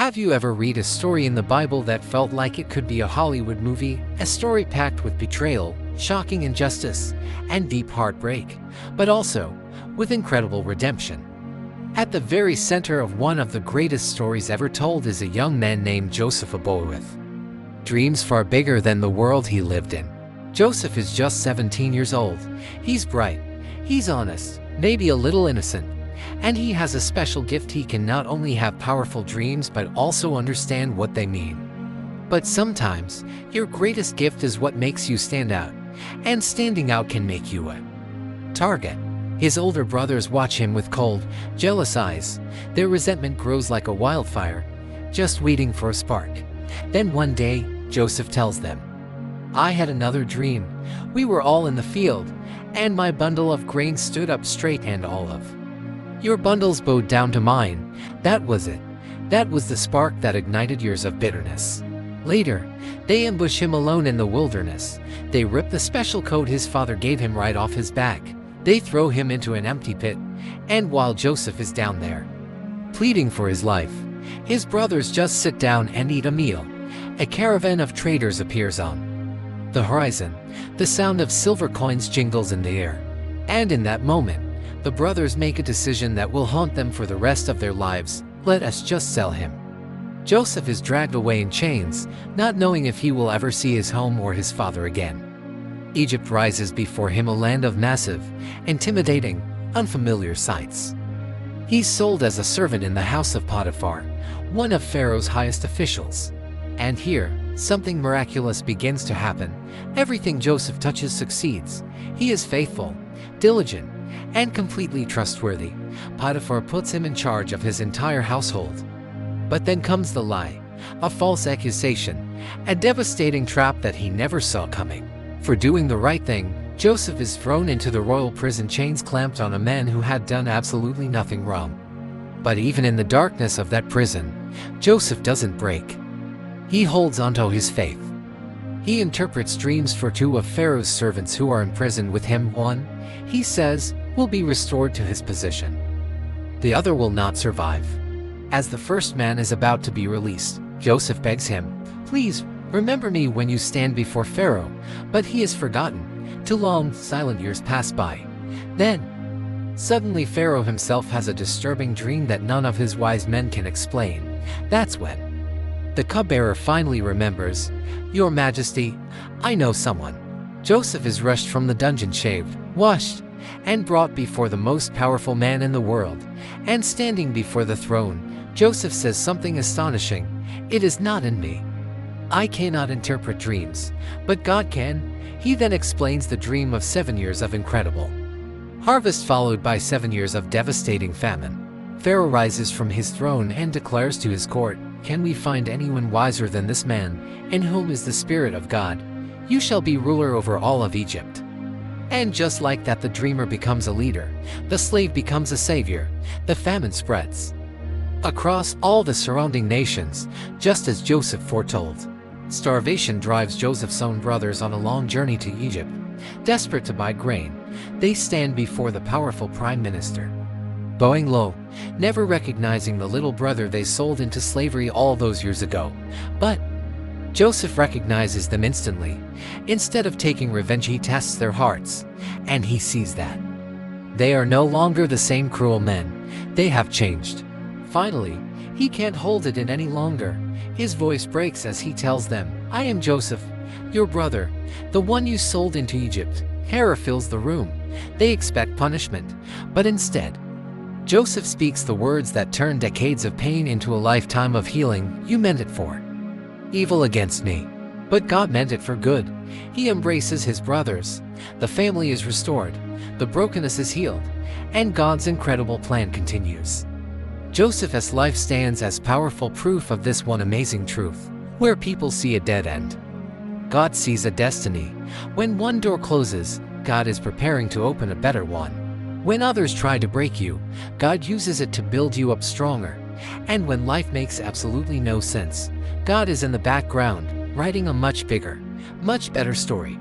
Have you ever read a story in the Bible that felt like it could be a Hollywood movie? A story packed with betrayal, shocking injustice, and deep heartbreak, but also with incredible redemption. At the very center of one of the greatest stories ever told is a young man named Joseph with dreams far bigger than the world he lived in. Joseph is just 17 years old. He's bright, he's honest, maybe a little innocent, and he has a special gift. He can not only have powerful dreams but also understand what they mean. But sometimes, your greatest gift is what makes you stand out, and standing out can make you a target. His older brothers watch him with cold, jealous eyes. Their resentment grows like a wildfire, just waiting for a spark. Then one day, Joseph tells them, "I had another dream. We were all in the field, and my bundle of grain stood up straight and all of your bundles bowed down to mine." That was it. That was the spark that ignited years of bitterness. Later, they ambush him alone in the wilderness. They rip the special coat his father gave him right off his back. They throw him into an empty pit, and while Joseph is down there, pleading for his life, his brothers just sit down and eat a meal. A caravan of traders appears on the horizon. The sound of silver coins jingles in the air. And in that moment, the brothers make a decision that will haunt them for the rest of their lives. Let us just sell him. Joseph is dragged away in chains, not knowing if he will ever see his home or his father again. Egypt rises before him, a land of massive, intimidating, unfamiliar sights. He's sold as a servant in the house of Potiphar, one of Pharaoh's highest officials. And here, something miraculous begins to happen. Everything Joseph touches succeeds. He is faithful, diligent, and completely trustworthy. Potiphar puts him in charge of his entire household. But then comes the lie, a false accusation, a devastating trap that he never saw coming. For doing the right thing, Joseph is thrown into the royal prison, chains clamped on a man who had done absolutely nothing wrong. But even in the darkness of that prison, Joseph doesn't break. He holds onto his faith. He interprets dreams for two of Pharaoh's servants who are imprisoned with him. One, he says, will be restored to his position. The other will not survive. As the first man is about to be released, Joseph begs him, "Please, remember me when you stand before Pharaoh." But he is forgotten. 2 long, silent years pass by. Then, suddenly Pharaoh himself has a disturbing dream that none of his wise men can explain. That's when the cupbearer finally remembers, "Your Majesty, I know someone." Joseph is rushed from the dungeon, shaved, washed, and brought before the most powerful man in the world. And standing before the throne, Joseph says something astonishing, "It is not in me. I cannot interpret dreams, but God can." He then explains the dream of 7 years of incredible harvest followed by 7 years of devastating famine. Pharaoh rises from his throne and declares to his court, "Can we find anyone wiser than this man, in whom is the Spirit of God? You shall be ruler over all of Egypt." And just like that, the dreamer becomes a leader, the slave becomes a savior, the famine spreads across all the surrounding nations, just as Joseph foretold. Starvation drives Joseph's own brothers on a long journey to Egypt. Desperate to buy grain, they stand before the powerful prime minister, bowing low, never recognizing the little brother they sold into slavery all those years ago. But Joseph recognizes them instantly. Instead of taking revenge, he tests their hearts, and he sees that they are no longer the same cruel men. They have changed. Finally, he can't hold it in any longer. His voice breaks as he tells them, "I am Joseph, your brother, the one you sold into Egypt." Terror fills the room. They expect punishment, but instead, Joseph speaks the words that turn decades of pain into a lifetime of healing. "You meant it for evil against me, but God meant it for good." He embraces his brothers. The family is restored, the brokenness is healed, and God's incredible plan continues. Joseph's life stands as powerful proof of this one amazing truth. Where people see a dead end, God sees a destiny. When one door closes, God is preparing to open a better one. When others try to break you, God uses it to build you up stronger. And when life makes absolutely no sense, God is in the background, writing a much bigger, much better story.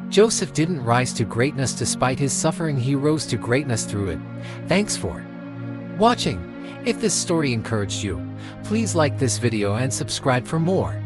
Joseph didn't rise to greatness despite his suffering. He rose to greatness through it. Thanks for watching. If this story encouraged you, please like this video and subscribe for more.